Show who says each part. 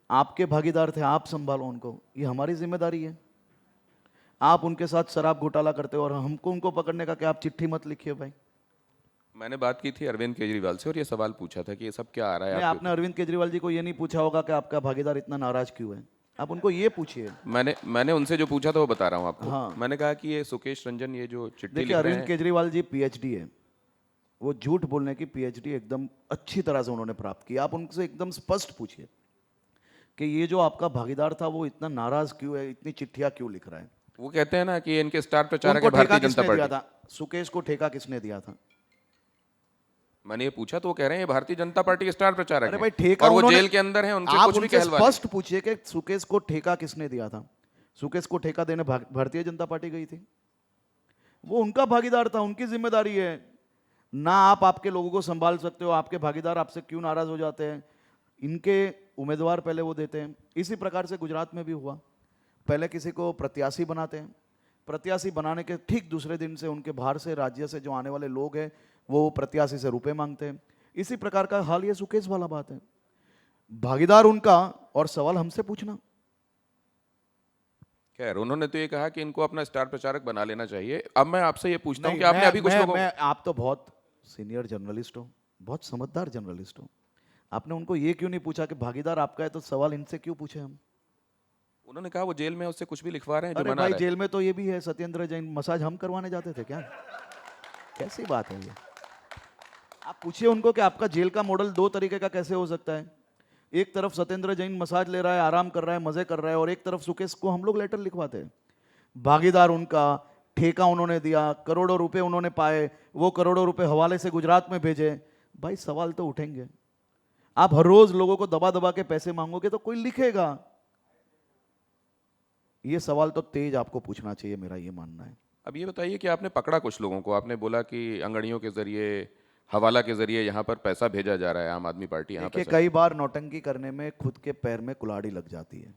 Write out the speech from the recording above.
Speaker 1: आपके भागीदार थे, आप संभालो उनको, ये हमारी जिम्मेदारी है। आप उनके साथ शराब घोटाला करते हो और हमको उनको पकड़ने का क्या? आप चिट्ठी मत लिखिए भाई।
Speaker 2: मैंने बात की थी अरविंद केजरीवाल से और ये सवाल पूछा था कि ये सब क्या आ रहा है
Speaker 1: नहीं,
Speaker 2: आपके
Speaker 1: आपने
Speaker 2: ऊपर।
Speaker 1: अरविंद केजरीवाल जी को ये नहीं पूछा होगा कि आपका भागीदार इतना नाराज क्यों है, आप उनको ये पूछिए।
Speaker 2: मैंने उनसे जो पूछा था वो बता रहा हूँ आपको।
Speaker 1: हाँ,
Speaker 2: मैंने कहा कि ये सुकेश रंजन ये जो चिट्ठी
Speaker 1: देखिए
Speaker 2: लिख रहे
Speaker 1: अरविंद
Speaker 2: हैं।
Speaker 1: केजरीवाल जी पीएचडी है, वो झूठ बोलने की पीएचडी एकदम अच्छी तरह से उन्होंने प्राप्त की। आप उनसे एकदम स्पष्ट पूछिए कि ये जो आपका भागीदार था वो इतना नाराज क्यों है, इतनी चिट्ठियां क्यों लिख रहा है।
Speaker 2: वो कहते हैं ना कि इनके स्टार प्रचारक
Speaker 1: उनको
Speaker 2: है
Speaker 1: ठेका
Speaker 2: भारतीय जनता
Speaker 1: किसने दिया
Speaker 2: पार्टी।
Speaker 1: था? सुकेश को ठेका किसने दिया था?
Speaker 2: मैंने ये पूछा तो वो कह रहे हैं ये भारतीय जनता पार्टी के स्टार प्रचारक
Speaker 1: अरे
Speaker 2: हैं
Speaker 1: भाई ठेका
Speaker 2: और वो
Speaker 1: उन्होंने,
Speaker 2: जेल के अंदर हैं, उनसे
Speaker 1: आप
Speaker 2: कुछ भी
Speaker 1: उनसे
Speaker 2: कहलवा लें।
Speaker 1: स्पष्ट पूछिए कि सुकेश को ठेका किसने दिया था। सुकेश को ठेका देने भारतीय जनता पार्टी गई थी, वो उनका भागीदार था, उनकी जिम्मेदारी है ना। आप आपके लोगों को संभाल सकते हो, आपके भागीदार आपसे क्यों नाराज हो जाते हैं, इनके उम्मीदवार पहले वो देते हैं। इसी प्रकार से गुजरात में भी हुआ, पहले किसी को प्रत्याशी बनाते हैं, प्रत्याशी बनाने के ठीक दूसरे दिन से उनके बाहर से राज्य से जो आने वाले लोग हैं वो प्रत्याशी से रुपए मांगते हैं। इसी प्रकार का हाल ये सुकेश वाला बात है। भागीदार उनका और सवाल हमसे पूछना।
Speaker 2: खैर उन्होंने तो ये कहा कि इनको अपना स्टार प्रचारक बना लेना चाहिए। अब मैं आपसे ये पूछता हूँ
Speaker 1: नहीं,
Speaker 2: कि आपने अभी कुछ लोगों
Speaker 1: आप तो बहुत सीनियर जर्नलिस्ट हो, बहुत समझदार जर्नलिस्ट हो, आपने उनको ये क्यों नहीं पूछा कि भागीदार आपका है तो सवाल इनसे क्यों पूछे हम?
Speaker 2: उन्होंने कहा वो जेल में उससे कुछ भी लिखवा रहे हैं जो
Speaker 1: अरे
Speaker 2: मना
Speaker 1: भाई
Speaker 2: रहा
Speaker 1: जेल में तो ये भी है, सत्येंद्र जैन मसाज हम करवाने जाते थे क्या? कैसी बात है ये? आप पूछिए उनको कि आपका जेल का मॉडल दो तरीके का कैसे हो सकता है। एक तरफ सत्येंद्र जैन मसाज ले रहा है, आराम कर रहा है, मजे कर रहा है, और एक तरफ सुकेश को हम लोग लेटर लिखवाते हैं। भागीदार उनका, ठेका उन्होंने दिया, करोड़ों रुपए उन्होंने पाए, वो करोड़ों रुपए हवाले से गुजरात में भेजे। भाई सवाल तो उठेंगे। आप हर रोज लोगों को दबा दबा के पैसे मांगोगे तो कोई लिखेगा। ये सवाल तो तेज आपको पूछना चाहिए, मेरा ये मानना है।
Speaker 2: अब ये बताइए कि आपने पकड़ा कुछ लोगों को, आपने बोला कि अंगड़ियों के जरिए, हवाला के जरिए यहाँ पर पैसा भेजा जा रहा है, आम आदमी पार्टी यहाँ
Speaker 1: देखिए
Speaker 2: पैसा।
Speaker 1: कई बार नौटंकी करने में खुद के पैर में कुल्हाड़ी लग जाती है।